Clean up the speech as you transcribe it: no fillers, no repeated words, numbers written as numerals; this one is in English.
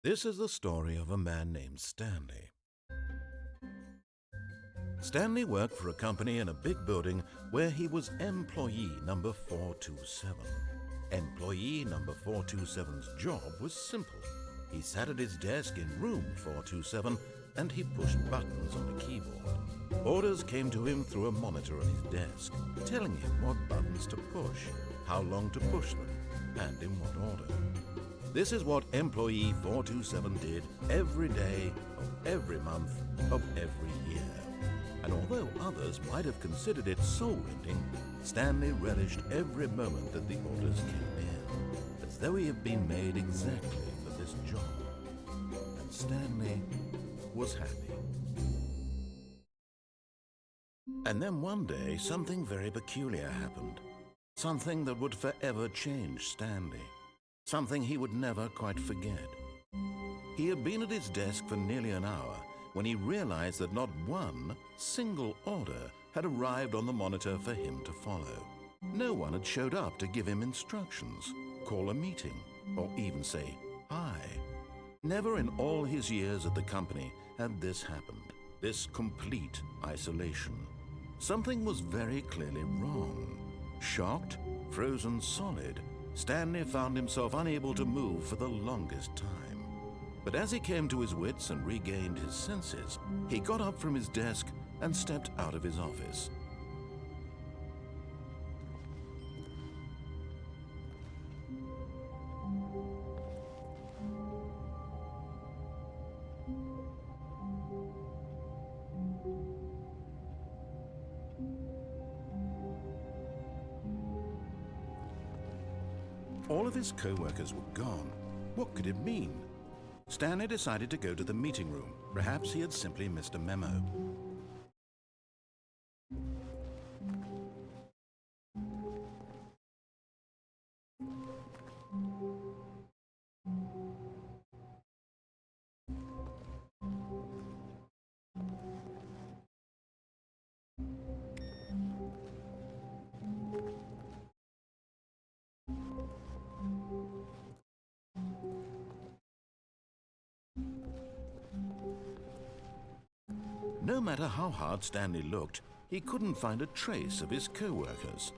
This is the story of a man named Stanley. Stanley worked for a company in a big building where he was employee number 427. Employee number 427's job was simple. He sat at his desk in room 427 and he pushed buttons on a keyboard. Orders came to him through a monitor on his desk, telling him what buttons to push, how long to push them, and in what order. This is what employee 427 did every day of every month of every year. And although others might have considered it soul-rending, Stanley relished every moment that the orders came in, as though he had been made exactly for this job. And Stanley was happy. And then one day, something very peculiar happened. Something that would forever change Stanley. Something he would never quite forget. He had been at his desk for nearly an hour when he realized that not one single order had arrived on the monitor for him to follow. No one had showed up to give him instructions, call a meeting, or even say hi. Never in all his years at the company had this happened, this complete isolation. Something was very clearly wrong. Shocked, frozen solid, Stanley found himself unable to move for the longest time. But as he came to his wits and regained his senses, he got up from his desk and stepped out of his office. All of his co-workers were gone. What could it mean? Stanley decided to go to the meeting room. Perhaps he had simply missed a memo. No matter how hard Stanley looked, he couldn't find a trace of his co-workers.